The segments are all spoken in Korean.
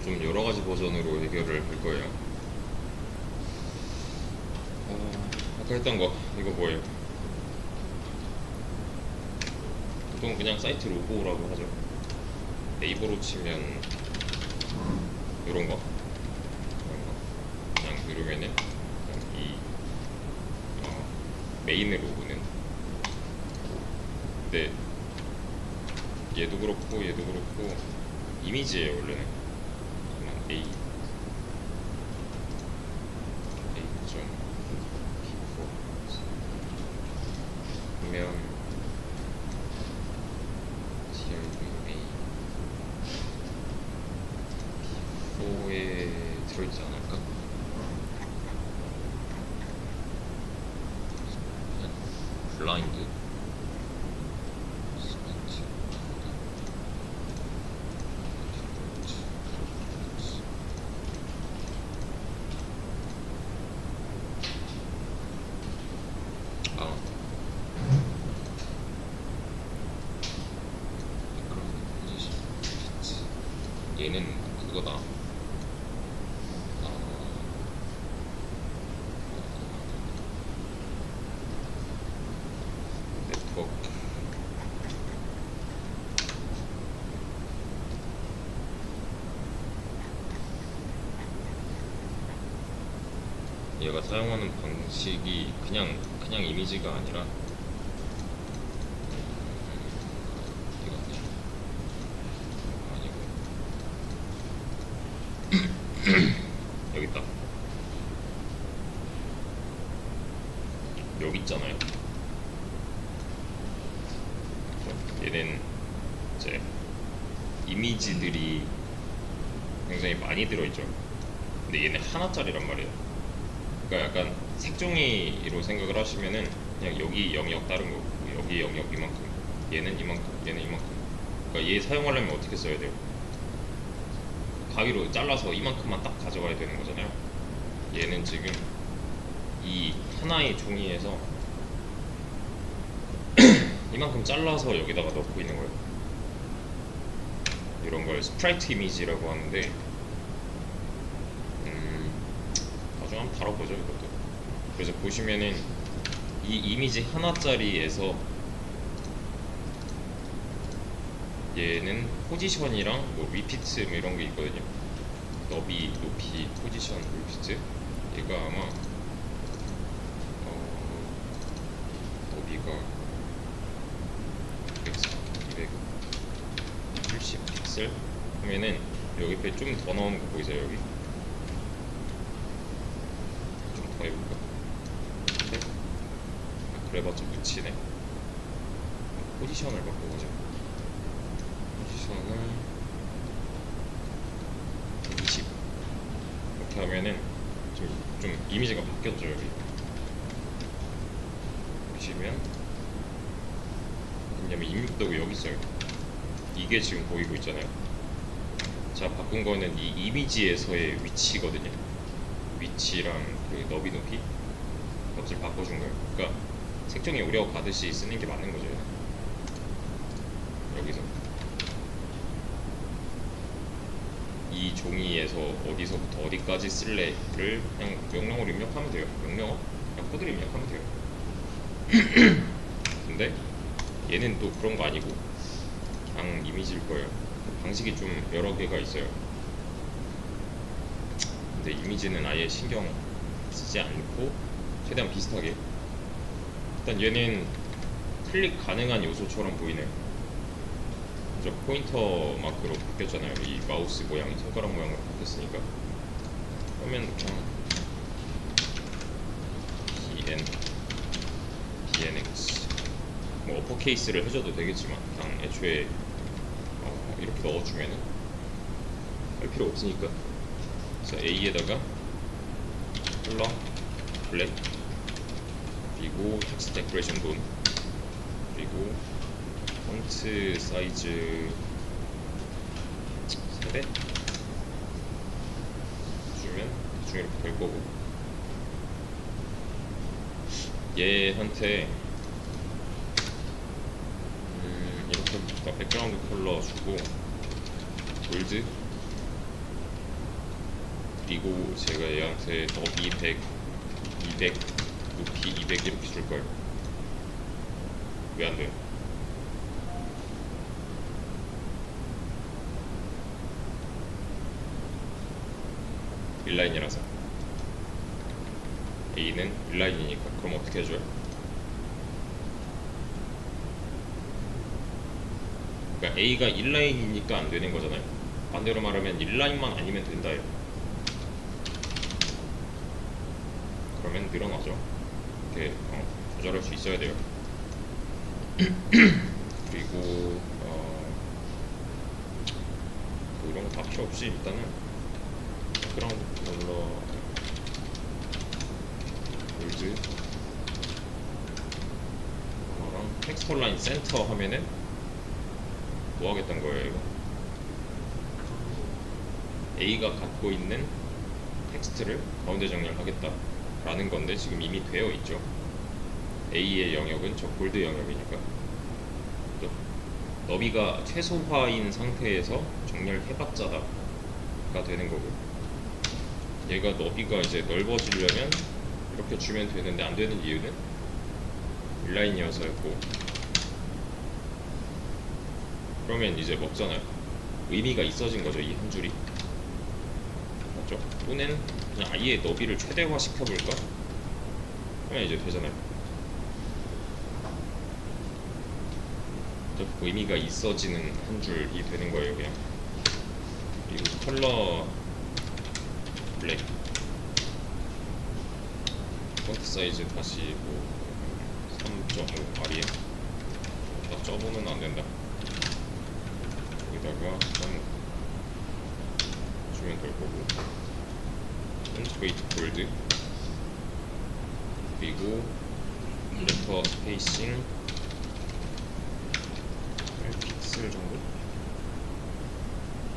좀 여러 가지 버전으로 해결을 할 거예요. 아까 했던 거 이거 뭐예요? 보통 그냥 사이트 로고라고 하죠. 네이버로 치면 이런 거 그냥 누르면은 이 메인 로고는, 근데 얘도 그렇고 얘도 그렇고 이미지예요 원래는. 그냥 A A.P4 보면 TRVA P4에 들어있지 않을까? 블라인드 얘는 그거다. 네트워크 얘가 사용하는 방식이 그냥 이미지가 아니라 이건데 아니고 여기 있다. 여기 있잖아요. 얘는 이제 이미지들이 굉장히 많이 들어있죠. 근데 얘는 하나짜리란 말이에요. 그러니까 약간 색종이로 생각을 하시면은 그냥 여기 영역 다른 거고 여기 영역 이만큼, 얘는 이만큼, 얘는 이만큼. 그러니까 얘 사용하려면 어떻게 써야 돼요? 가위로 잘라서 이만큼만 딱 가져가야 되는 거잖아요. 얘는 지금 이 하나의 종이에서 이만큼 잘라서 여기다가 넣고 있는 거예요. 이런 걸 스프라이트 이미지라고 하는데, 나중에 한번 다뤄보죠 이것도. 그래서 보시면은 이 이미지 하나짜리에서 얘는 포지션이랑 뭐 리피트 뭐 이런 게 있거든요. 너비, 높이, 포지션, 리피트. 얘가 아마 너비가 270 픽셀 하면은 여기 옆에 좀 더 나오는 거 보이세요? 여기 좀 더 해볼까? 네? 그래봤자 묻히네. 포지션을 바꿔보자. 포지션을 20 이렇게 하면은 좀 이미지가 바뀌었죠. 여기 보시면, 왜냐면 26도고 여기 있어요. 이게 지금 보이고 있잖아요. 자, 바꾼 거는 이 이미지에서의 위치거든요. 위치랑 그 너비, 높이 값을 바꿔준 거예요. 그러니까 색종이 오려 가듯이 쓰는 게 맞는 거죠. 여기서 이 종이에서 어디서부터 어디까지 쓸래를 그냥 명령어로 입력하면 돼요. 명령어? 그냥 코드를 입력하면 돼요. 근데 얘는 또 그런 거 아니고 그냥 이미지일 거예요. 방식이 좀 여러 개가 있어요. 근데 이미지는 아예 신경 쓰지 않고 최대한 비슷하게. 일단 얘는 클릭 가능한 요소처럼 보이네요. 저 포인터 마크로 바뀌었잖아요. 이 마우스 모양이 손가락 모양으로 바뀌었으니까. 그러면 그냥 BNX 뭐 어퍼케이스를 해줘도 되겠지만 그냥 애초에 이렇게 넣어주면은 할 필요 없으니까. 그래서 A에다가 컬러 블랙, 그리고 텍스트 데코레이션 돈, 그리고 폰트 사이즈 3배 주면 나중에 이렇게 될 거고, 얘한테 이렇게 백그라운드 컬러 주고 골드 그리고 제가 얘한테 너비 100, 200, 높이 200 이렇게 줄 거예요. 왜 안 돼요? 인라인이라서. A는 인라인이니까. 그럼 어떻게 해줘요? 그러니까 A가 인라인이니까 안 되는 거잖아요. 반대로 말하면 인라인만 아니면 된다요. 그러면 늘어나죠. 이렇게 조절할 수 있어야 돼요. 그리고 이런 거 다 필요 없이 일단은 그라운드 컬러 골드 컬러랑 텍스처 라인 센터 하면은 뭐 하겠다는 거예요, 이거? A가 갖고 있는 텍스트를 가운데 정렬하겠다 라는 건데 지금 이미 되어 있죠. A의 영역은 저 골드 영역이니까 너비가 최소화인 상태에서 정렬해봤자다가 되는 거고, 얘가 너비가 이제 넓어지려면 이렇게 주면 되는데 안 되는 이유는 인라인이어서였고, 그러면 이제 먹잖아요. 의미가 있어진 거죠, 이 한 줄이. 맞죠? 또는 그냥 아예 너비를 최대화 시켜볼까? 하면 이제 되잖아요. 의미가 있어지는 한 줄이 되는 거예요, 그냥. 그리고 컬러 블랙 폰트 사이즈 다시 뭐 3.5 REM 딱 접으면 안 된다. 여기다가 한 주면 될 거고, 인트그레이트 골드, 그리고 레터 스페이싱 8픽셀 정도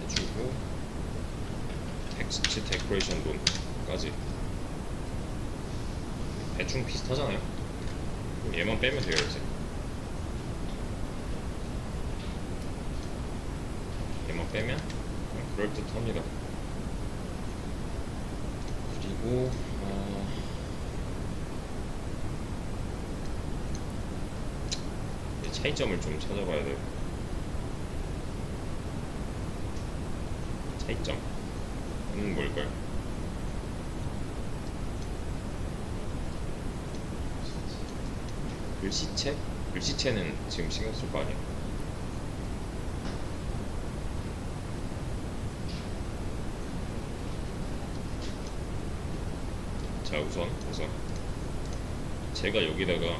해주고, 텍스트 데코레이션 론까지 대충 비슷하잖아요. 그럼 얘만 빼면 돼요, 이제. 얘만 빼면 그럴듯합니다. 그리고 차이점을 좀 찾아봐야 돼요. 차이점은 뭘까요? 글씨체? 글씨체는 지금 신경 쓸 거 아니에요. 자, 우선 제가 여기다가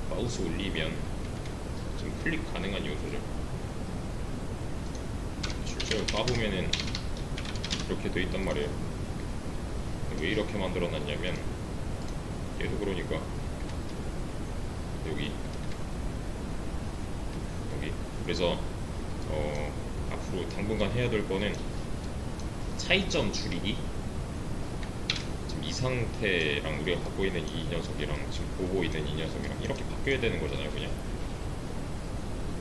마우스 올리면 지금 클릭 가능한 요소죠. 실제로 까보면은 이렇게 돼 있단 말이에요. 왜 이렇게 만들어 놨냐면, 얘도 그러니까 여기 그래서 앞으로 당분간 해야 될 거는 차이점 줄이기. 지금 이 상태랑 우리가 갖고 있는 이 녀석이랑 지금 보고 있는 이 녀석이랑 이렇게 바뀌어야 되는 거잖아요. 그냥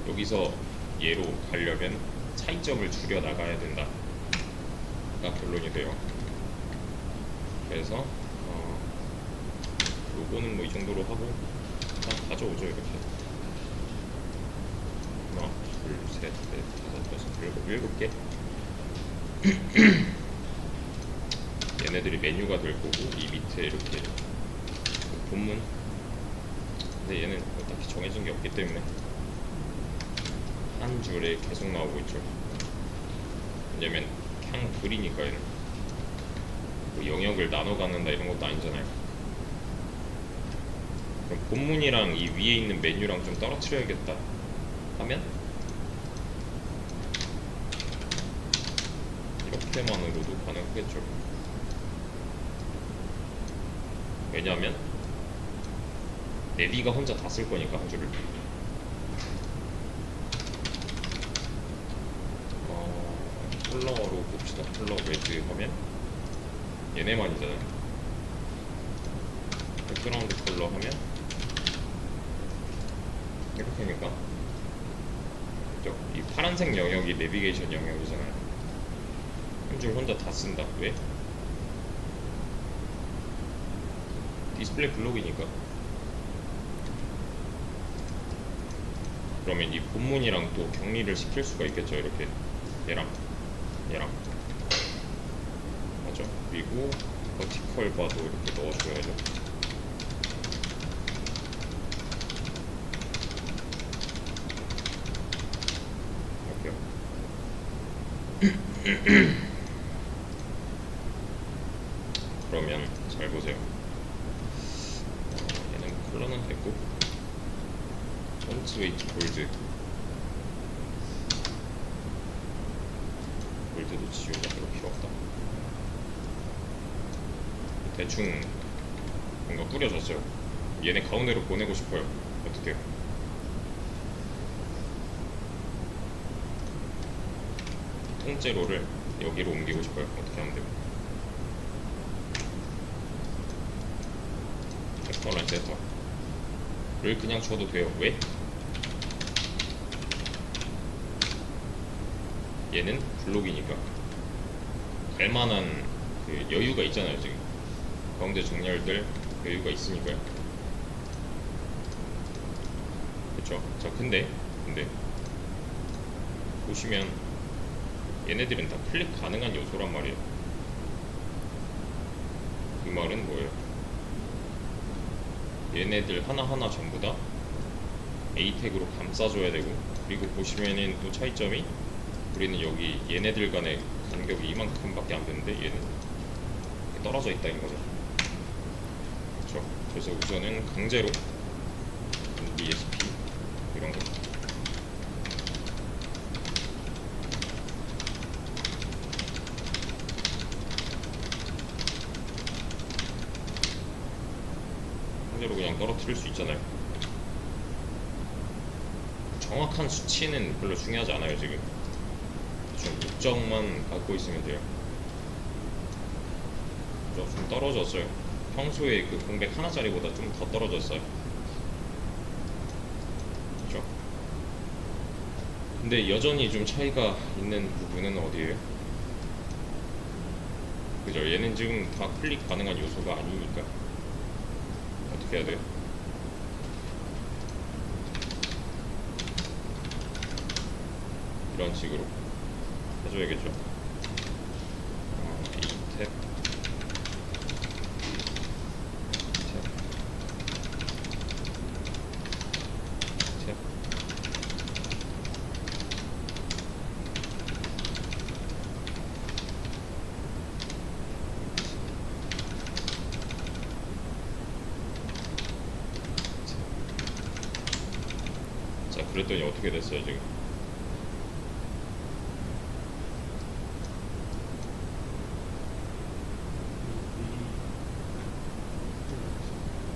여기서 얘로 가려면 차이점을 줄여 나가야 된다가 결론이 돼요. 그래서 요거는 뭐 이 정도로 하고 그냥 가져오죠. 이렇게 하나, 둘, 셋, 넷, 다섯, 여섯, 일곱 개. 얘네들이 메뉴가 될 거고, 이 밑에 이렇게 본문. 근데 얘는 뭐 딱히 정해진 게 없기 때문에 한 줄에 계속 나오고 있죠. 왜냐면 그냥 글이니까 얘는 뭐 영역을 나눠 갖는다 이런 것도 아니잖아요. 그럼 본문이랑 이 위에 있는 메뉴랑 좀 떨어뜨려야겠다 하면 이렇게만으로도 가능하겠죠. 왜냐하면 내비가 혼자 다 쓸 거니까 한 줄을. 컬러로 봅시다. 컬러 매드 하면 얘네만이잖아요. 백그라운드 컬러 하면 이렇게니까 이 파란색 영역이 내비게이션 영역이잖아요. 힘줄 혼자 다 쓴다. 왜? 디스플레이 블록이니까. 그러면 이 본문이랑 또 격리를 시킬 수가 있겠죠. 이렇게 얘랑 얘랑 맞죠? 그리고 버티컬 바도 이렇게 넣어줘야죠. 이렇게요. 그러면 잘 보세요. 얘는 컬러는 됐고, 전츠 웨이트 볼드 볼드도 지우자. 별로 필요 없다. 대충 뭔가 꾸려졌어요. 얘네 가운데로 보내고 싶어요. 어떻게? 통째로를 여기로 옮기고 싶어요. 어떻게 하면 돼요? 섹터랑 센터를 그냥 줘도 돼요. 왜? 얘는 블록이니까 갈만한 그 여유가 있잖아요. 지금 가운데 정렬들 여유가 있으니까요. 그쵸? 자, 근데 보시면 얘네들은 다 클릭 가능한 요소란 말이에요. 그 말은 뭐예요? 얘네들 하나하나 전부 다 A 태그로 감싸줘야 되고, 그리고 보시면은 또 차이점이, 우리는 여기 얘네들 간의 간격이 이만큼밖에 안 되는데 얘는 떨어져 있다는 거죠. 그렇죠? 그래서 우선은 강제로 ESP 이런 거 강제로 그냥 떨어뜨릴 수 있잖아요. 정확한 수치는 별로 중요하지 않아요. 지금 좀 목적만 갖고 있으면 돼요. 좀 떨어졌어요. 평소에 그 공백 하나짜리보다 좀 더 떨어졌어요. 그렇죠? 근데 여전히 좀 차이가 있는 부분은 어디예요? 그죠? 얘는 지금 다 클릭 가능한 요소가 아니니까 어떻게 해야 돼요? 이런 식으로 해줘야겠죠. 이 탭, 탭. 자, 그랬더니 어떻게 됐어요 지금?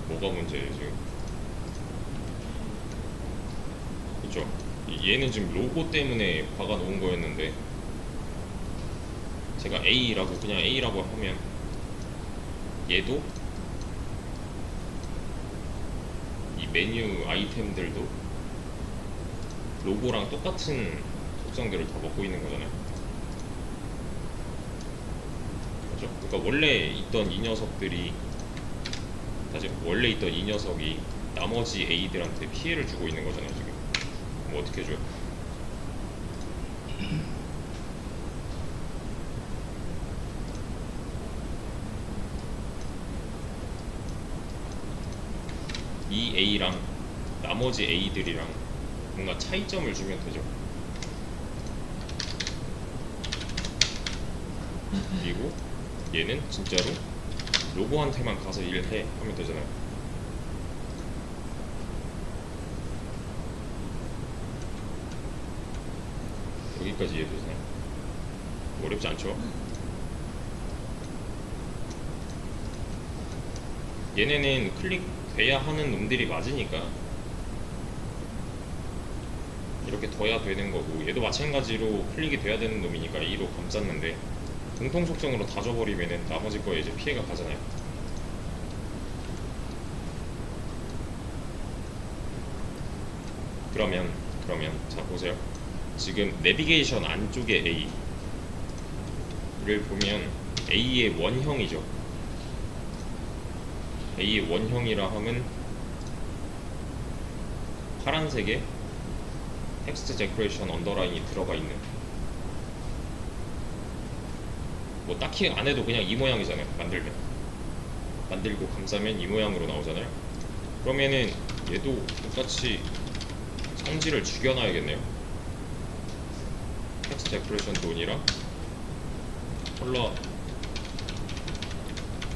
뭐가 문제예요 지금? 그쵸? 얘는 지금 로고 때문에 박아 놓은 거였는데, 제가 A라고 그냥 A라고 하면 얘도 이 메뉴 아이템들도 로고랑 똑같은 속성들을 다 먹고 있는 거잖아요. 그죠? 그러니까 원래 있던 이 녀석들이, 다시 원래 있던 이 녀석이 나머지 A들한테 피해를 주고 있는 거잖아요 지금. 뭐 어떻게 해줘요? 이 A랑 나머지 A들이랑 뭔가 차이점을 주면 되죠. 그리고 얘는 진짜로 로고한테만 가서 일해 하면 되잖아요. 여기까지 이해되시나요? 어렵지 않죠? 얘네는 클릭돼야 하는 놈들이 맞으니까 이렇게 둬야 되는 거고, 얘도 마찬가지로 클릭이 돼야 되는 놈이니까 A로 감쌌는데, 공통 속성으로 다 줘버리면은 나머지 거에 이제 피해가 가잖아요. 그러면 자 보세요. 지금 내비게이션 안쪽에 A, 보면 A의 원형이죠. A의 원형이라 함은 파란색에 텍스트 데코레이션 언더라인이 들어가 있는, 뭐 딱히 안 해도 그냥 이 모양이잖아요. 만들고 감싸면 이 모양으로 나오잖아요. 그러면은 얘도 똑같이 성질을 죽여놔야겠네요. 텍스트 데코레이션 돈이랑 컬러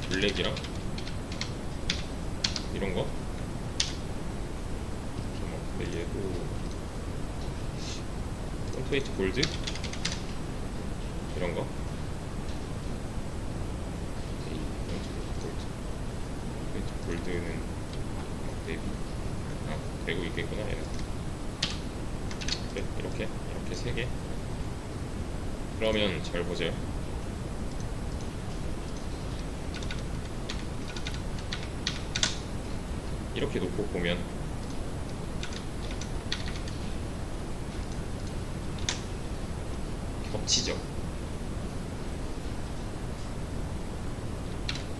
블랙이랑 이런 거. 근데 얘도 폰트웨이트 골드 이런 거. 골드는 되고 있겠구나 얘는. 그래, 이렇게 세 개. 그러면 잘 보세요. 이렇게 놓고 보면 겹치죠.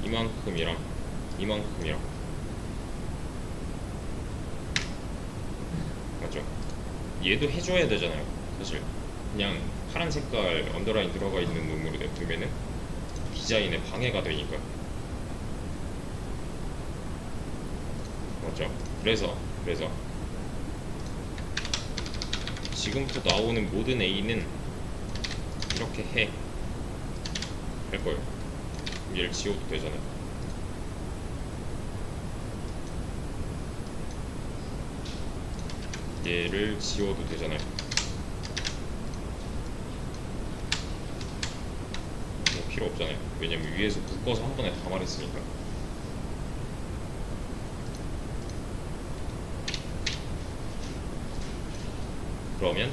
이만큼이랑 맞죠? 얘도 해줘야 되잖아요. 사실 그냥 파란 색깔 언더라인 들어가 있는 놈으로 냅두면은 디자인에 방해가 되니까. 맞죠? 그래서 지금부터 나오는 모든 A는 이렇게 할 거예요. 얘를 지워도 되잖아요. 얘를 지워도 되잖아요. 뭐 필요 없잖아요. 왜냐면 위에서 묶어서 한 번에 다 말했으니까. 그러면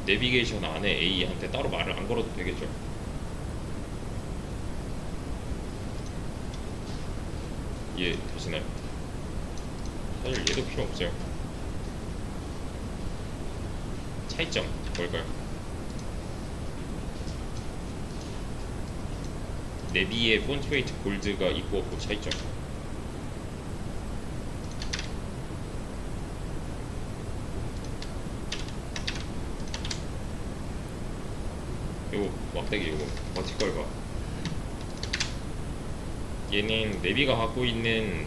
내비게이션 안에 A한테 따로 말을 안 걸어도 되겠죠. 이해 되시나요? 사실 얘도 필요 없어요. 차이점 뭘까요? 내비의 폰트웨이트 골드가 있고 없고 차이점. 요거 막대기 요거 버티컬 봐. 얘는 내비가 갖고 있는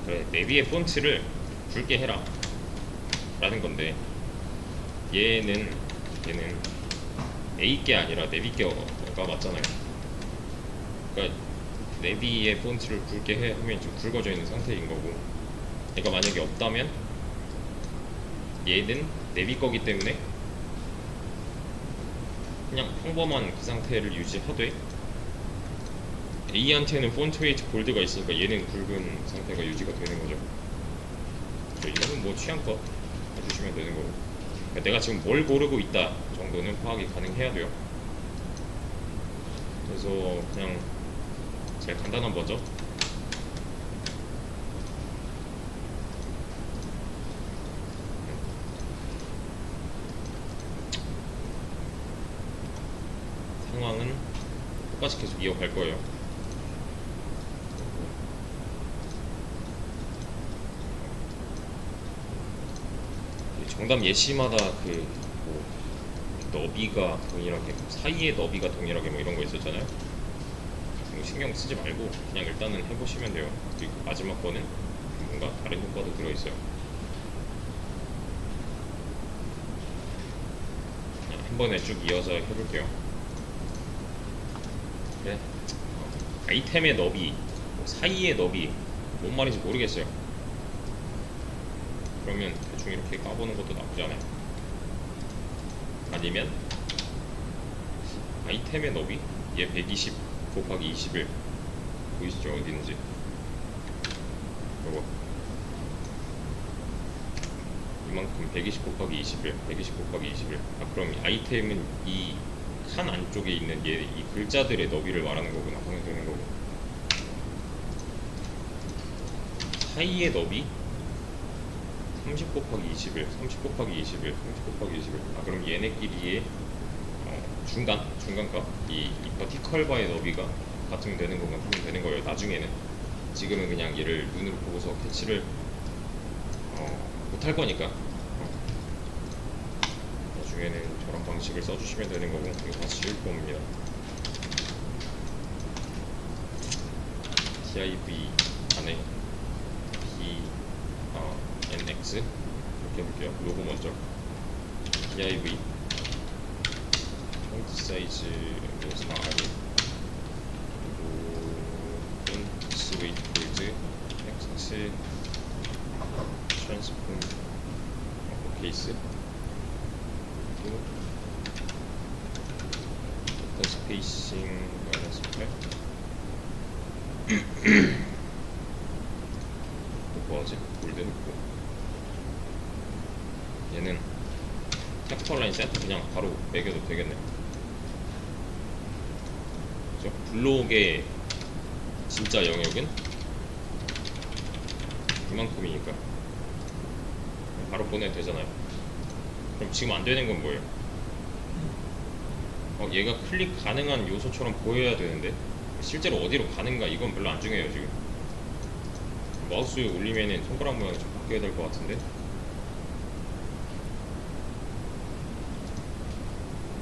그래, 내비의 폰트를 굵게 해라 라는 건데, 얘는 A께 아니라 내비께가 맞잖아요. 그러니까 내비의 폰트를 굵게 해 하면 좀 굵어져 있는 상태인 거고, 얘가 만약에 없다면 얘는 내비 거기 때문에 그냥 평범한 그 상태를 유지하되, A한테는 폰트웨이트 골드가 있으니까 얘는 굵은 상태가 유지가 되는 거죠. 이거는 뭐 취향껏 해주시면 되는 거고, 그러니까 내가 지금 뭘 고르고 있다 정도는 파악이 가능해야 돼요. 그래서 그냥 제일 간단한 버전, 상황은 똑같이 계속 이어갈 거예요. 정답 예시마다 뭐 너비가 동일하게, 사이의 너비가 동일하게 뭐 이런 거 있었잖아요. 신경 쓰지 말고 그냥 일단은 해보시면 돼요. 그리고 마지막 거는 뭔가 다른 효과도 들어있어요. 그냥 한 번에 쭉 이어서 해볼게요. 네. 아이템의 너비, 뭐 사이의 너비, 뭔 말인지 모르겠어요. 그러면 대충 이렇게 까보는 것도 나쁘지 않아요. 아니면 아이템의 너비, 얘 120 곱하기 21 보이시죠? 어디 있는지. 요거 이만큼 120 곱하기 21 120 곱하기 21. 그럼 아이템은 이 칸 안쪽에 있는 얘 이 글자들의 너비를 말하는 거구나 하면 되는 거고, 사이의 너비 30 곱하기 21 30 곱하기 21 30 곱하기 21. 그럼 얘네끼리의 중간값 이 버티컬 바의 너비가 같으면 되는 것만 하면 되는 거예요. 나중에는. 지금은 그냥 얘를 눈으로 보고서 캐치를 못할 거니까 나중에는 저런 방식을 써주시면 되는 거고. 이거 다 지울 겁니다. div 안에 nx 이렇게 해볼게요. 로고 먼저 div 폰트 사이즈 4이 그리고 스웨이트 볼드 텍스트 트랜스폼 케이스 그리고 데이터 스페이싱 마이너스 8 뭐하지? 볼드 했고 얘는 텍스처 라인 세트 그냥 바로 매겨도 되겠네. 그죠? 블록의 진짜 영역은 이만큼이니까 바로 보내도 되잖아요. 그럼 지금 안 되는 건 뭐예요? 얘가 클릭 가능한 요소처럼 보여야 되는데 실제로 어디로 가는가 이건 별로 안 중요해요. 지금 마우스 올리면은 손가락 모양이 좀 바뀌어야 될 것 같은데.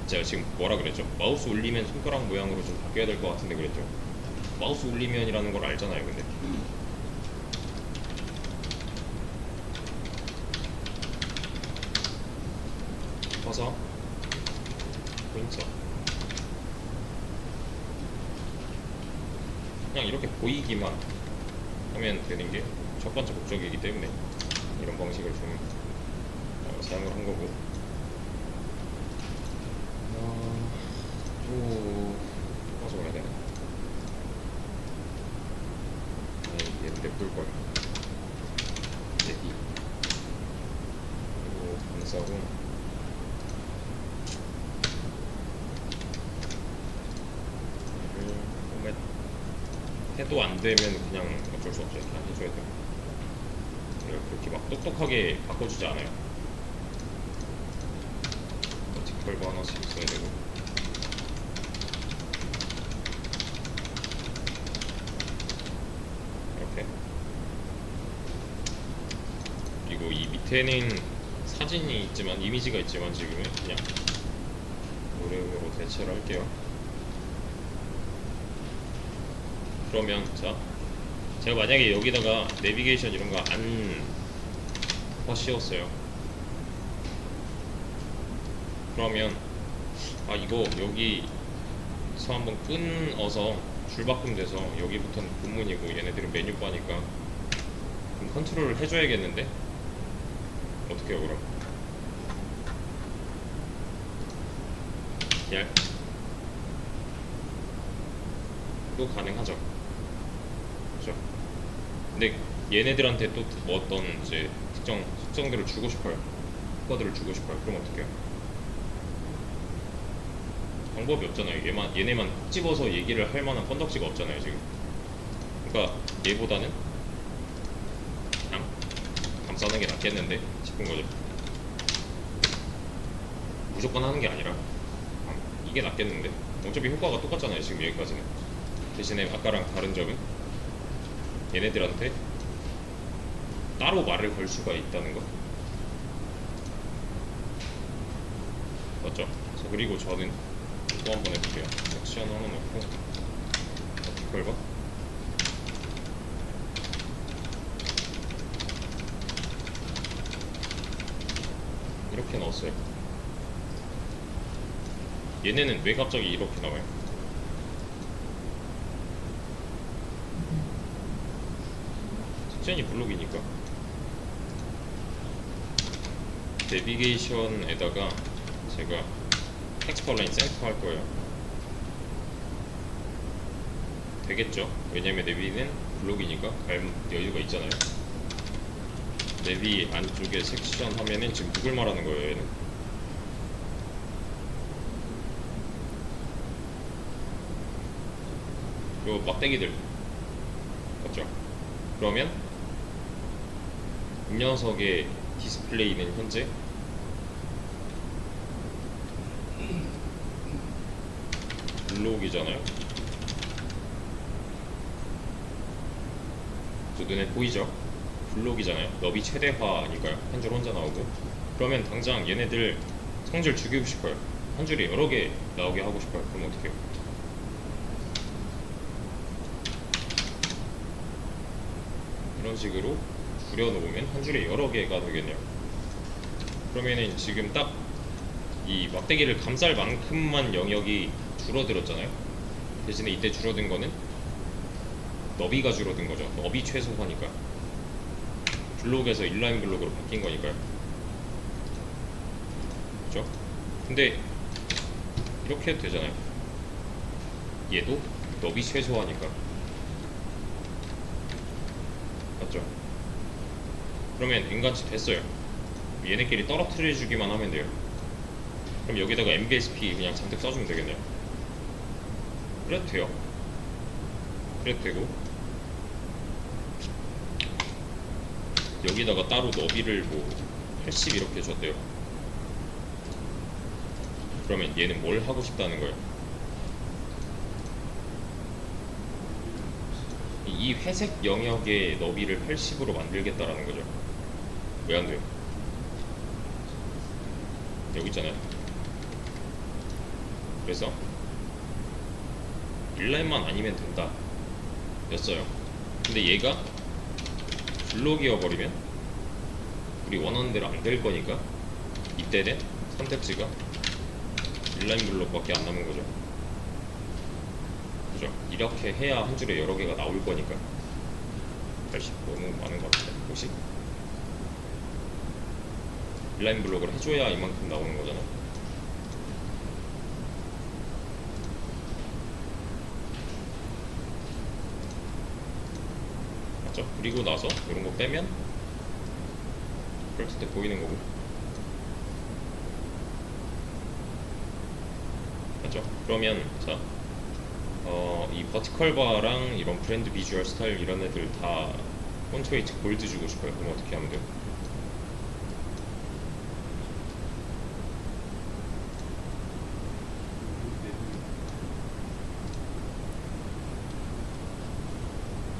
제가 지금 뭐라 그랬죠? 마우스 올리면 손가락 모양으로 좀 바뀌어야 될 것 같은데 그랬죠? 마우스 올리면이라는 걸 알잖아요. 근데 커서 포인터 그냥 이렇게 보이기만 하면 되는 게 첫 번째 목적이기 때문에 이런 방식을 좀 사용을 한 거고. 또 가져와야 되나? 얘는 냅둘걸. 내비 그리고 감싸고 얘를 포맷 해도 안 되면 그냥 어쩔 수 없죠. 이렇게 해줘야 돼요. 그렇게 막 똑똑하게 바꿔주지 않아요. 버티컬도 하나씩 있어야 되고. 이렇게. 그리고 이 밑에는 사진이 있지만, 이미지가 있지만 지금은 그냥 노래으로 대체를 할게요. 그러면 자, 제가 만약에 여기다가 내비게이션 이런 거 안 씌웠어요. 그러면 이거 여기서 한번 끊어서 줄바꿈 돼서 여기부터는 본문이고 얘네들은 메뉴바니까 그럼 컨트롤을 해줘야겠는데 어떻게 해요 그럼? 열? 또 가능하죠. 그죠? 근데 얘네들한테 또 어떤 이제 특정 특성들을 주고 싶어요. 코드를 주고 싶어요. 그럼 어떻게 해요? 방법이 없잖아요. 얘네만 콕 집어서 얘기를 할 만한 건덕지가 없잖아요 지금. 그러니까 얘보다는 그냥 감싸는 게 낫겠는데 싶은 거죠. 무조건 하는 게 아니라 이게 낫겠는데 어차피 효과가 똑같잖아요 지금 여기까지는. 대신에 아까랑 다른 점은 얘네들한테 따로 말을 걸 수가 있다는 거 맞죠? 자, 그리고 저는 또 한번 해볼게요. 섹션 하나 넣고 버티컬 바 이렇게 넣었어요. 얘네는 왜 갑자기 이렇게 나와요? 섹션이 블록이니까. 내비게이션에다가 제가 텍스트 라인 센터 할 거예요. 되겠죠? 왜냐면 내비는 블록이니까 갈 여유가 있잖아요. 내비 안쪽에 섹션 하면은 지금 누굴 말하는 거예요 얘는? 요 막대기들 맞죠? 그러면 이 녀석의 디스플레이는 현재 블록이잖아요. 저 눈에 보이죠? 블록이잖아요. 너비 최대화 아닐까요? 한 줄 혼자 나오고. 그러면 당장 얘네들 성질 죽이고 싶어요. 한 줄이 여러 개 나오게 하고 싶어요. 그럼 어떻게 해요? 이런 식으로 줄여놓으면 한 줄에 여러 개가 되겠네요. 그러면은 지금 딱 이 막대기를 감쌀 만큼만 영역이 줄어들었잖아요. 대신에 이때 줄어든 거는 너비가 줄어든 거죠. 너비 최소화니까. 블록에서 인라인 블록으로 바뀐 거니까요. 그죠? 근데 이렇게 해도 되잖아요. 얘도 너비 최소화니까. 맞죠? 그러면 인간치 됐어요. 얘네끼리 떨어뜨려 주기만 하면 돼요. 그럼 여기다가 MBSP 그냥 잔뜩 써주면 되겠네요. 그래도 돼요. 그래도 되고, 여기다가 따로 너비를 뭐 80 이렇게 줬대요. 그러면 얘는 뭘 하고 싶다는 거예요? 이 회색 영역의 너비를 80으로 만들겠다라는 거죠. 왜 안 돼요? 여기 있잖아요. 그래서 인라인만 아니면 된다 였어요. 근데 얘가 블록이어버리면 우리 원하는 대로 안 될 거니까 이때는 선택지가 인라인 블록밖에 안 남은 거죠. 그죠? 이렇게 해야 한 줄에 여러 개가 나올 거니까. 80 너무 많은 것 같은데. 혹시 인라인 블록을 해줘야 이만큼 나오는 거잖아. 맞죠? 그리고 나서 이런 거 빼면 그럴 때 보이는 거고. 맞죠? 그러면 자, 이 버티컬 바랑 이런 브랜드 비주얼 스타일 이런 애들 다 폰트웨이트 골드 주고 싶어요. 그럼 어떻게 하면 돼요?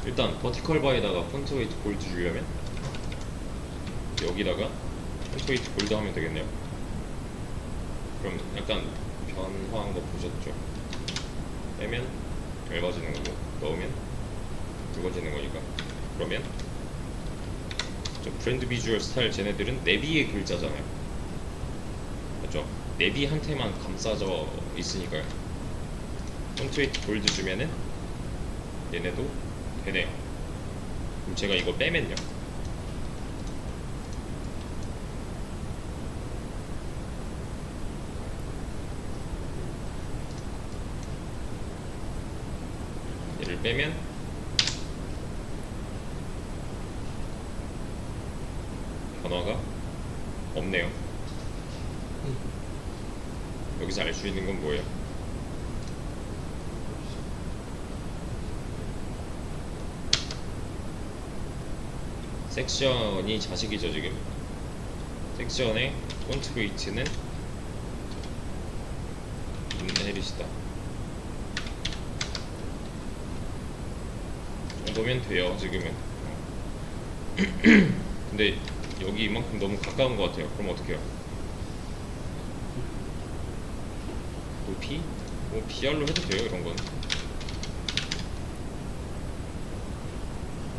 일단 버티컬 바에다가 폰트웨이트 골드 주려면 여기다가 폰트웨이트 골드 하면 되겠네요. 그럼 약간 변화한 거 보셨죠? 빼면 얇아지는 거고 넣으면 굵어지는 거니까. 그러면 저 브랜드 비주얼 스타일 쟤네들은 내비의 글자잖아요. 맞죠? 내비한테만 감싸져 있으니까요. 폰트웨이트 골드 주면은 얘네도 되네요. 그럼 제가 이거 빼면요, 얘를 빼면 변화가 없네요. 여기서 알 수 있는 건 뭐예요? 섹션이 자식이죠. 지금 섹션의 폰트 웨이트는 인헤릿이다 정도면 돼요 지금은. 근데 여기 이만큼 너무 가까운 것 같아요. 그럼 어떻게 해요? 높이? 뭐 BR로 해도 돼요. 이런 건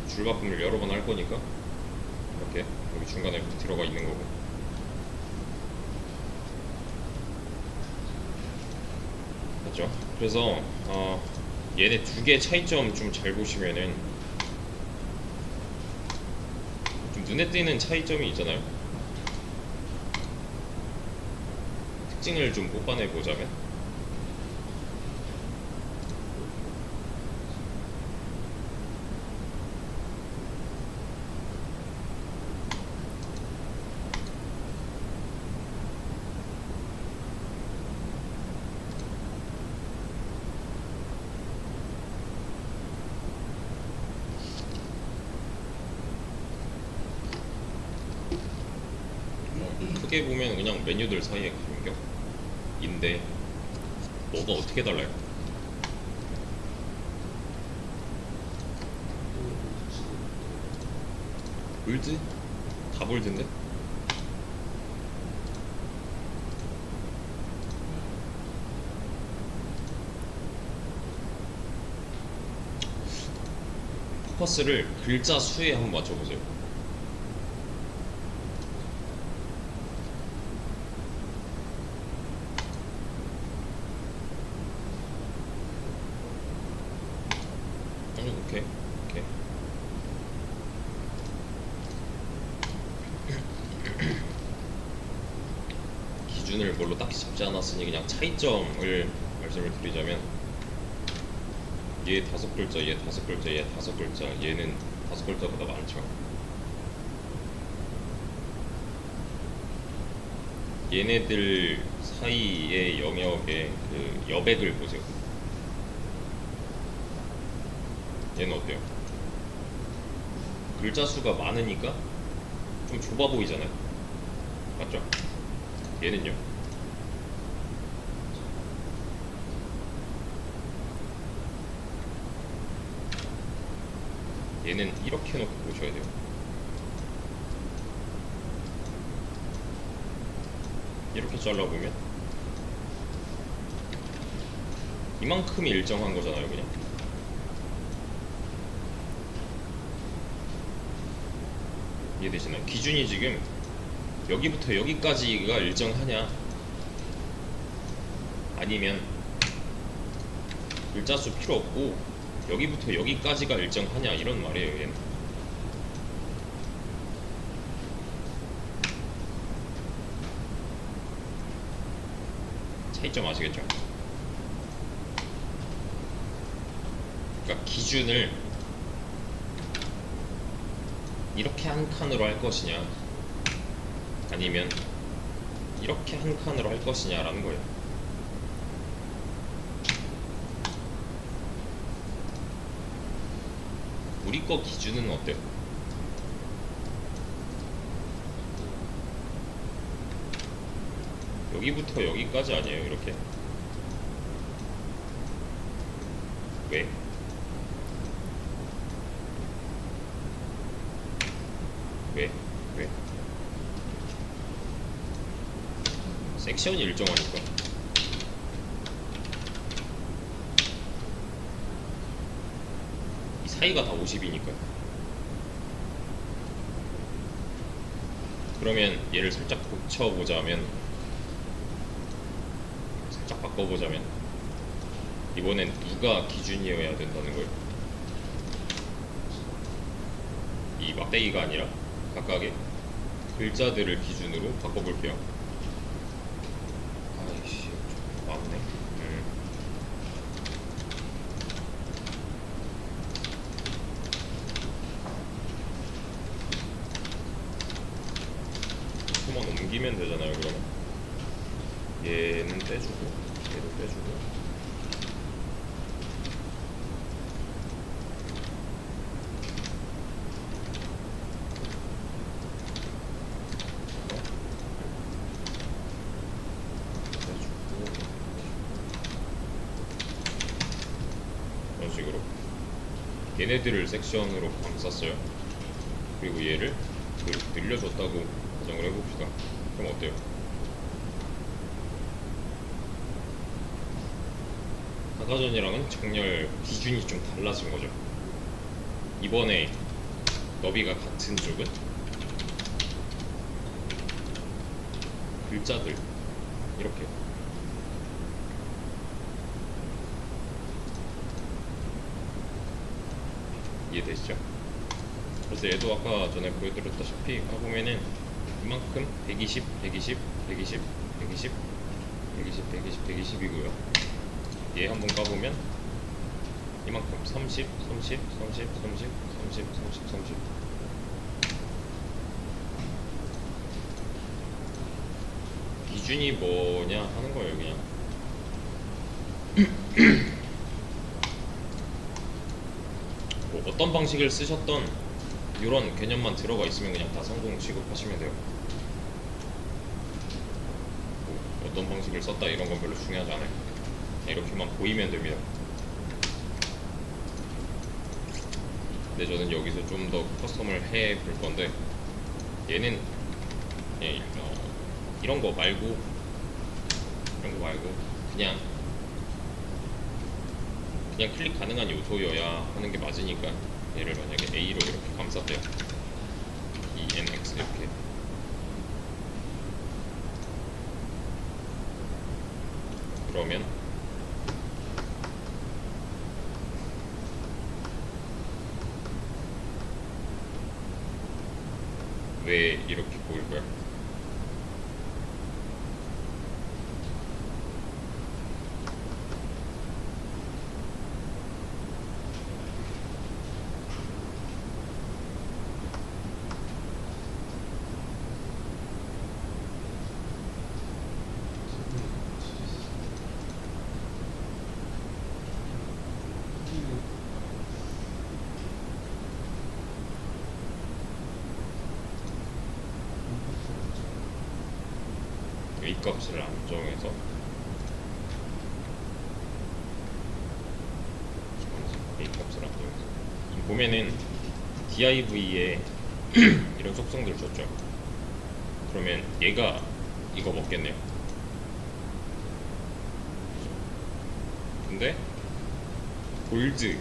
줄바꿈을 여러 번 할 거니까 이렇게 여기 중간에 들어가 있는 거고. 맞죠? 그래서 얘네 두 개 차이점 좀 잘 보시면은 좀 눈에 띄는 차이점이 있잖아요. 특징을 좀 뽑아내 보자면, 크게 보면 그냥 메뉴들 사이의 간격인데 뭐가 어떻게 달라요? 볼드? 다 볼드인데? 포커스를 글자 수에 한번 맞춰보세요. 오케이. 오케이. 기준을 뭘로 딱히 잡지 않았으니 그냥 차이점을 말씀을 드리자면, 얘 5글자, 얘 5글자, 얘 5글자, 얘는 5글자보다 많죠. 얘네들 사이의 영역의 그 여백을 보세요. 얘는 어때요? 글자 수가 많으니까 좀 좁아 보이잖아요. 맞죠? 얘는요? 얘는 이렇게 놓고 보셔야 돼요. 이렇게 잘라보면 이만큼이 일정한 거잖아요, 그냥. 이해되시나요? 기준이 지금 여기부터 여기까지가 일정하냐, 아니면 글자 수 필요 없고 여기부터 여기까지가 일정하냐, 이런 말이에요, 얘는. 차이점 아시겠죠? 그러니까 기준을 이렇게 한 칸으로 할 것이냐, 아니면 이렇게 한 칸으로 할 것이냐라는 거예요. 우리 거 기준은 어때요? 여기부터 여기까지 아니에요, 이렇게? 왜? 왜? 왜? 섹션이 일정하니까. 이 사이가 다 50이니까. 그러면 얘를 살짝 고쳐보자면, 살짝 바꿔보자면, 이번엔 누가 기준이어야 된다는 거예요? 이 막대기가 아니라 각각의 글자들을 기준으로 바꿔볼게요. 아이씨, 좀 많네. 한번 옮기면 되잖아요. 그러면 얘는 떼주고, 얘도 떼주고. 이런 식으로 얘네들을 섹션으로 감쌌어요. 그리고 얘를 늘려줬다고 가정을 해봅시다. 그럼 어때요? 아까 전이랑은 정렬 기준이 좀 달라진 거죠. 이번에 너비가 같은 쪽은 글자들 이렇게 이해되시죠? 그래서 얘도 아까 전에 보여드렸다시피 까보면은 이만큼 120, 120, 120, 120, 120, 120, 120이고요. 얘 한번 까보면 이만큼 30, 30, 30, 30, 30, 30, 30. 기준이 뭐냐 하는 거예요, 그냥. 뭐 어떤 방식을 쓰셨던 이런 개념만 들어가 있으면 그냥 다 성공 취급하시면 돼요. 뭐 어떤 방식을 썼다 이런 건 별로 중요하지 않아요. 이렇게만 보이면 됩니다. 근데 저는 여기서 좀 더 커스텀을 해 볼 건데, 얘는 예, 이런 거 말고 그냥 클릭 가능한 요소여야 하는 게 맞으니까, 얘를 만약에 A로 이렇게 감쌌대요. ENX 이렇게. 그러면 왜 이렇게 보일까요? A 값을 안 정해서 A 값을 안 정해서 지금 보면은 div에 이런 속성들 줬죠. 그러면 얘가 이거 먹겠네요. 근데 골드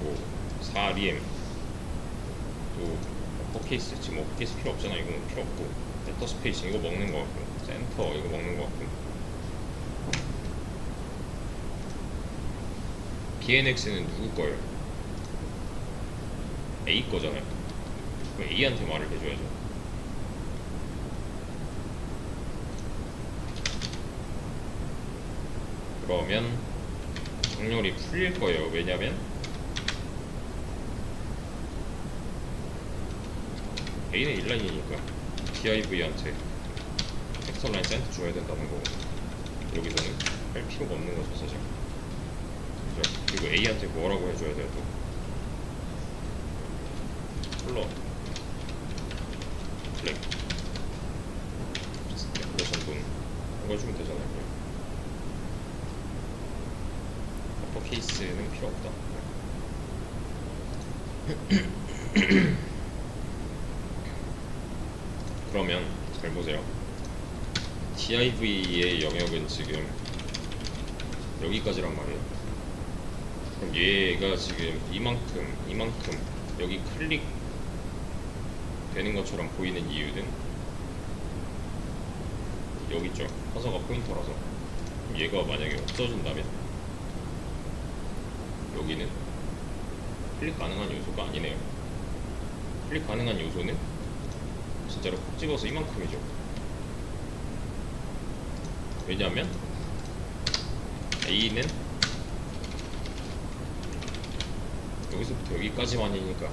뭐 4리엠 또 어퍼케이스, 지금 어퍼케이스 필요 없잖아. 이건 필요 없고, 데터 스페이싱 이거 먹는 거 같고, 센터 이거 먹는 거 같고, BNX는 누구 거예요? A 거잖아요. 그럼 A한테 말을 해줘야죠. 그러면 정렬이 풀릴 거예요. 왜냐면 A는 인라인이니까 div한테 텍스처 라인 센터 줘야 된다는 거고, 여기서는 할 필요가 없는 거죠 사실. 그죠? 그리고 A한테 뭐라고 해줘야 돼요 또? 컬러 블랙 데코레이션 돈 이거 해주면 되잖아요. 어퍼케이스는 필요 없다. 그러면 잘 보세요. div의 영역은 지금 여기까지란 말이에요. 그럼 얘가 지금 이만큼 여기 클릭 되는 것처럼 보이는 이유는 여기 있죠. 커서가 포인터라서. 그럼 얘가 만약에 없어진다면 여기는 클릭 가능한 요소가 아니네요. 클릭 가능한 요소는 진짜로 콕 집어서 이만큼이죠. 왜냐하면 A는 여기서부터 여기까지만이니까.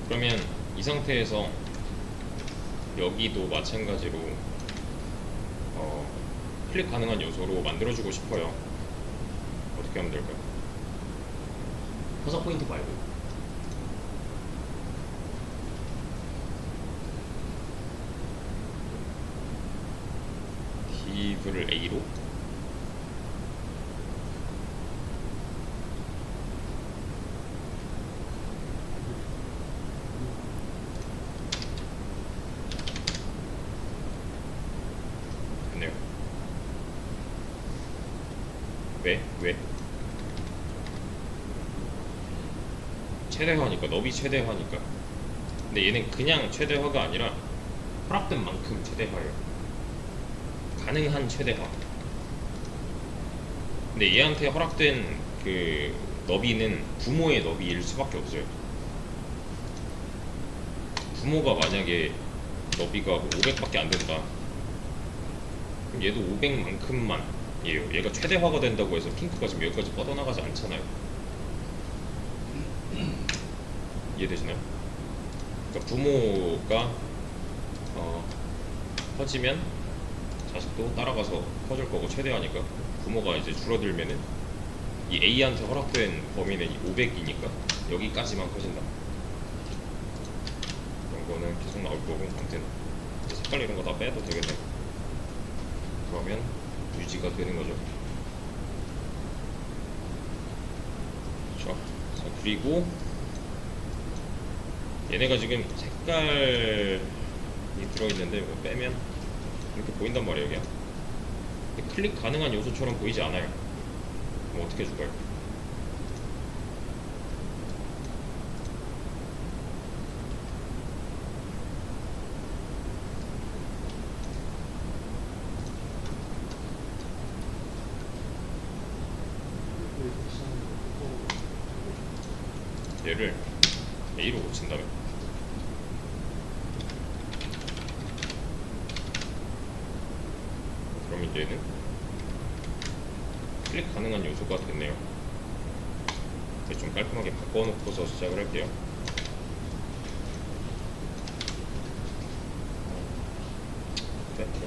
그러면 이 상태에서 여기도 마찬가지로 클릭 가능한 요소로 만들어주고 싶어요. 어떻게 하면 될까요? 커서 포인트 말고 div를 A로 됐네요. 왜? 최대화니까, 너비 최대화니까. 근데 얘는 그냥 최대화가 아니라 허락된 만큼 최대화예요. 가능한 최대화. 근데 얘한테 허락된 그 너비는 부모의 너비일 수밖에 없어요. 부모가 만약에 너비가 500밖에 안 된다. 그럼 얘도 500만큼만 얘요. 얘가 최대화가 된다고 해서 핑크가 지금 여기까지 뻗어나가지 않잖아요. 이해되시나요? 그러니까 부모가 커지면 자식도 따라가서 커질 거고, 최대화니까. 부모가 이제 줄어들면은 이 A한테 허락된 범위는 500이니까 여기까지만 커진다. 이런 거는 계속 나올 거고, 아무튼 색깔 이런 거 다 빼도 되겠네. 그러면 유지가 되는 거죠. 자, 그리고 얘네가 지금 색깔이 들어있는데 뭐 빼면 이렇게 보인단 말이에요. 여기야. 근데 클릭 가능한 요소처럼 보이지 않아요. 뭐 어떻게 해줄까요? 얘를 A로 고친다면 그러면 얘는 클릭 가능한 요소가 됐네요. 이제 좀 깔끔하게 바꿔놓고서 시작을 할게요. 네, 이렇게.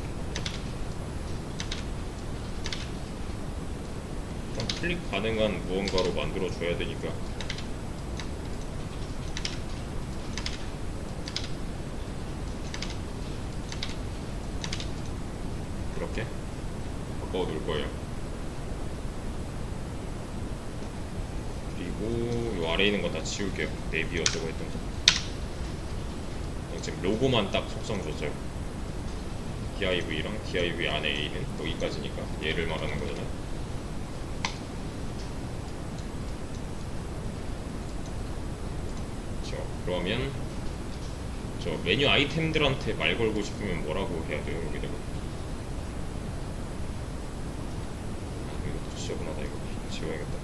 일단 클릭 가능한 무언가로 만들어줘야 되니까 이렇게 바꿔놓을 거예요. 그리고 요 아래에 있는 거 다 지울게요. 네이비 어쩌고 했던 거. 지금 로고만 딱 속성 줬어요. DIV랑 DIV 안에 A는 여기까지니까 얘를 말하는 거잖아요. 그렇죠. 그러면 저 메뉴 아이템들한테 말 걸고 싶으면 뭐라고 해야 돼요? 여기다가 이것도 지저분하다. 이거 지워야겠다.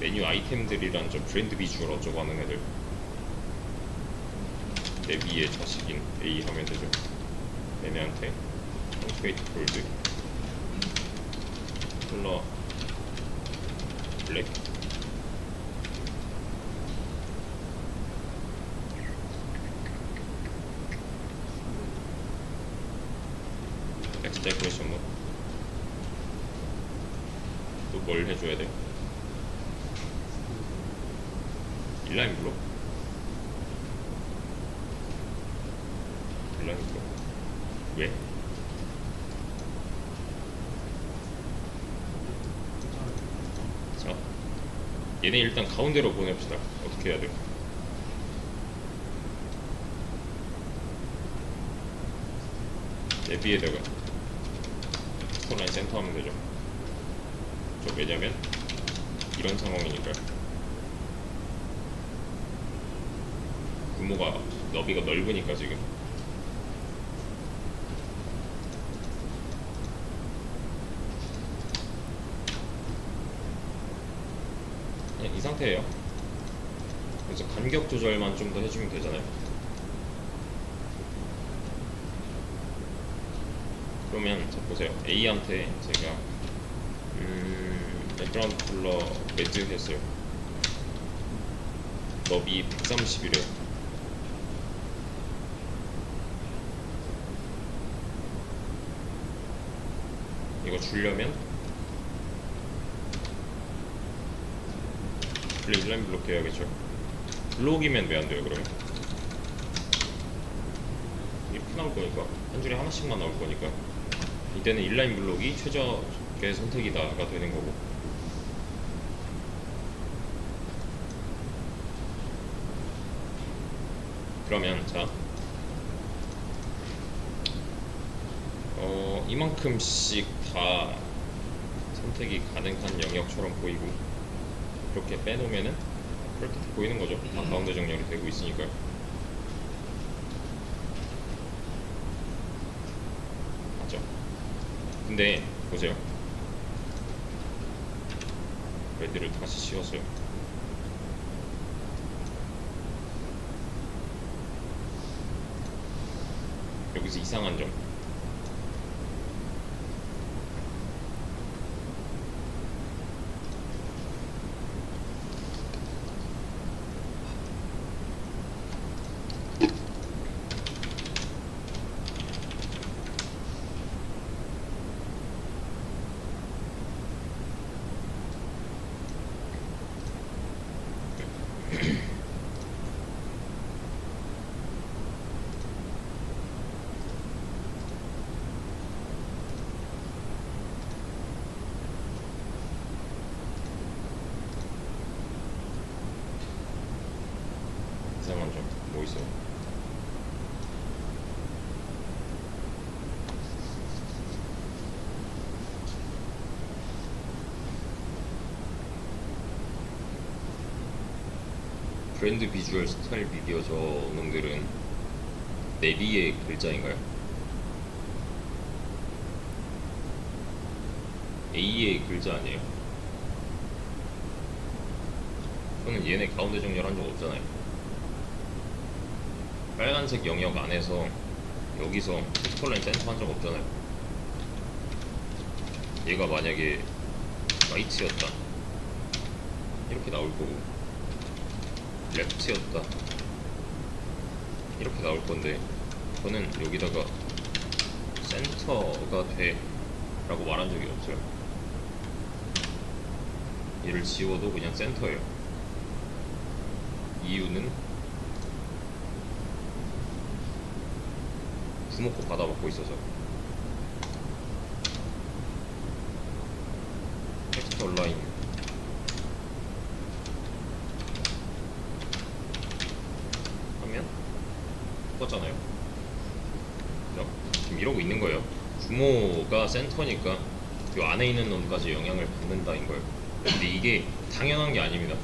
메뉴 아이템들이란 저 브랜드 비주얼 어쩌고 하는 애들 내비의 자식인 A 하면 되죠. 얘네한테 펑트웨이트 골드 컬러 블랙 텍스트 데코레이션 뭐 또 뭘 해줘야 돼요? 인라인 블록 인라인 블록 왜? 자 얘네 일단 가운데로 보냅시다. 어떻게 해야 돼요? 내비에다가 스톤라인 센터 하면 되죠. 저 왜냐면 이런 상황이니까요. 규모가 너비가 넓으니까 지금 그냥 이 상태예요. 그래서 간격 조절만 좀 더 해주면 되잖아요. 그러면 자 보세요. A한테 제가 백그라운드 컬러 레드 했어요. 너비 130이래요. 이거 주려면 원래 인라인 블록 해야겠죠. 블록이면 왜 안 돼요 그러면? 이렇게 나올 거니까 한 줄에 하나씩만 나올 거니까 이때는 인라인 블록이 최적의 선택이다가 되는 거고. 그러면 자 이만큼씩 다 선택이 가능한 영역처럼 보이고 이렇게 빼놓으면은 그렇게 보이는 거죠. 다 가운데 정렬이 되고 있으니까요. 맞죠? 근데 보세요. 레드를 다시 씌웠어요. 여기서 이상한 점. 이상한 점 뭐 있어요? 브랜드 비주얼 스타일 미디어 저 놈들은 내비의 글자인가요? A의 글자 아니에요? 저는 얘네 가운데 정렬한 적 없잖아요. 빨간색 영역 안에서 여기서 텍스처라인 센터 한 적 없잖아요. 얘가 만약에 라이트였다 이렇게 나올 거고, 레프트였다 이렇게 나올 건데, 저는 여기다가 센터가 돼 라고 말한 적이 없어요. 얘를 지워도 그냥 센터예요. 이유는 주먹고 받아먹고 있어서. 텍스트 온라인 하면 똑같잖아요. 그죠? 지금 이러고 있는 거예요. 주모가 센터니까 이 안에 있는 놈까지 영향을 받는다인 거예요. 근데 이게 당연한 게 아닙니다.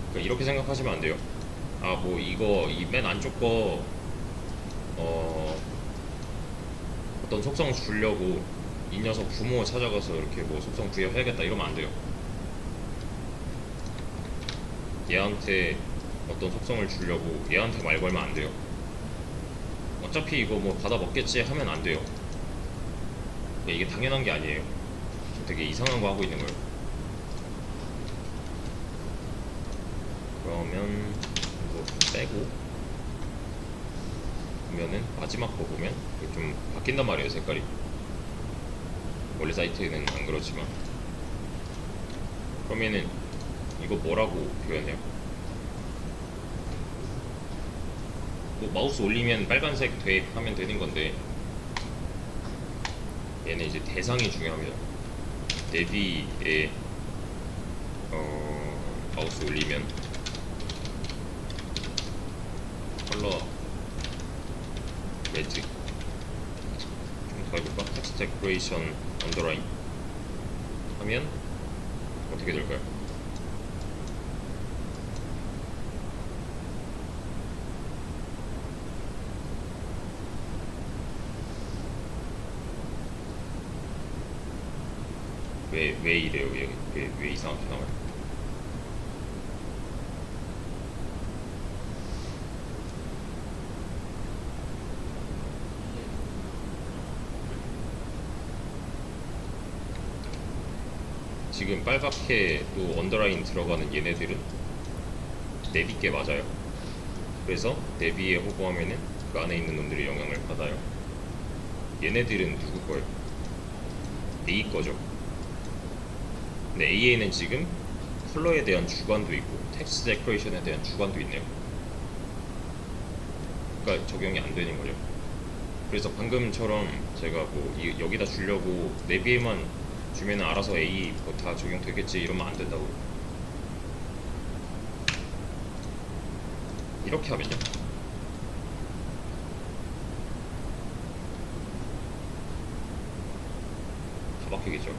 그러니까 이렇게 생각하시면 안 돼요. 아, 뭐 이거 이 맨 안쪽 거 어떤 속성 주려고 이 녀석 부모 찾아가서 이렇게 뭐 속성 부여해야겠다 이러면 안 돼요. 얘한테 어떤 속성을 주려고 얘한테 말 걸면 안 돼요. 어차피 이거 뭐 받아 먹겠지 하면 안 돼요. 이게 당연한 게 아니에요. 좀 되게 이상한 거 하고 있는 거예요. 그러면 이거 좀 빼고 보면은 마지막 거 보면 좀 바뀐단 말이에요, 색깔이. 원래 사이트에는 안 그렇지만. 그러면은 이거 뭐라고 표현해요? 뭐 마우스 올리면 빨간색 돼 하면 되는 건데, 얘는 이제 대상이 중요합니다. 내비에 마우스 올리면 컬러 레드, 좀 더 해볼까? 텍스트 데코레이션 언더라인 하면 어떻게 될까요? 왜 이래요? 왜 이상하게 나와요? 지금 빨갛게 또 언더라인 들어가는 얘네들은 내비께 맞아요. 그래서 내비에 호구하면은 그 안에 있는 놈들이 영향을 받아요. 얘네들은 누구 거예요? A 거죠. 근데 AA는 지금 컬러에 대한 주관도 있고 텍스트 데코레이션에 대한 주관도 있네요. 그러니까 적용이 안 되는 거죠. 그래서 방금처럼 제가 뭐 여기다 주려고 내비에만 주면 알아서 A 뭐 다 적용되겠지 이러면 안 된다고요. 이렇게 하면요, 다 바뀌겠죠.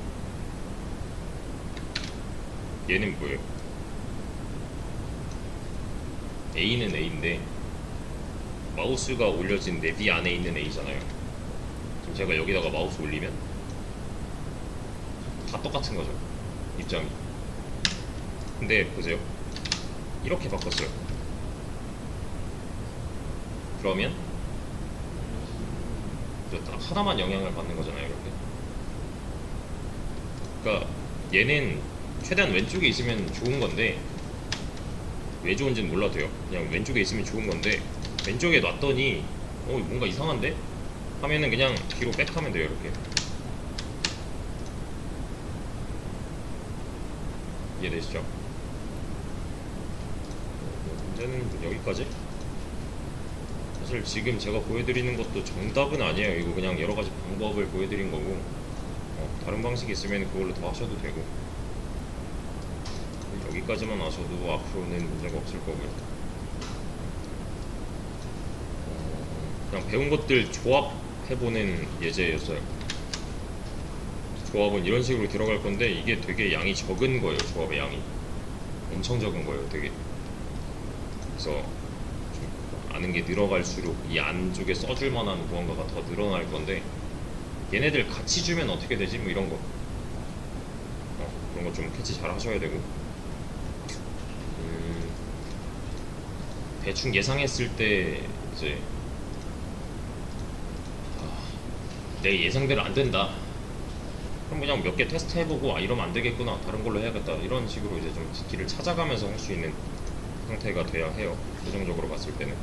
얘는 뭐예요? A는 A인데 마우스가 올려진 내비 안에 있는 A잖아요. 지금 제가 여기다가 마우스 올리면 다 똑같은 거죠, 입장이. 근데 보세요, 이렇게 바꿨어요. 그러면 딱 하나만 영향을 받는 거잖아요, 이렇게. 그러니까 얘는 최대한 왼쪽에 있으면 좋은 건데, 왜 좋은지는 몰라도요. 그냥 왼쪽에 있으면 좋은 건데, 왼쪽에 놨더니 뭔가 이상한데? 하면은 그냥 뒤로 백하면 돼요, 이렇게. 이해되시죠? 문제는 여기까지. 사실 지금 제가 보여드리는 것도 정답은 아니에요. 이거 그냥 여러가지 방법을 보여드린 거고, 다른 방식이 있으면 그걸로 더 하셔도 되고. 여기까지만 아셔도 앞으로는 문제가 없을 거고요. 그냥 배운 것들 조합해보는 예제였어요. 조합은 이런 식으로 들어갈 건데 이게 되게 양이 적은 거예요. 조합의 양이 엄청 적은 거예요. 되게. 그래서 좀 아는 게 늘어갈수록 이 안쪽에 써줄 만한 무언가가 더 늘어날 건데 얘네들 같이 주면 어떻게 되지? 뭐 이런 거. 그런 거 좀 캐치 잘 하셔야 되고. 대충 예상했을 때 이제 내 예상대로 안 된다. 그럼 그냥 몇 개 테스트 해보고 이러면 안 되겠구나. 다른 걸로 해야겠다. 이런 식으로 이제 좀 길을 찾아가면서 할 수 있는 상태가 돼야 해요. 최종적으로 봤을 때는.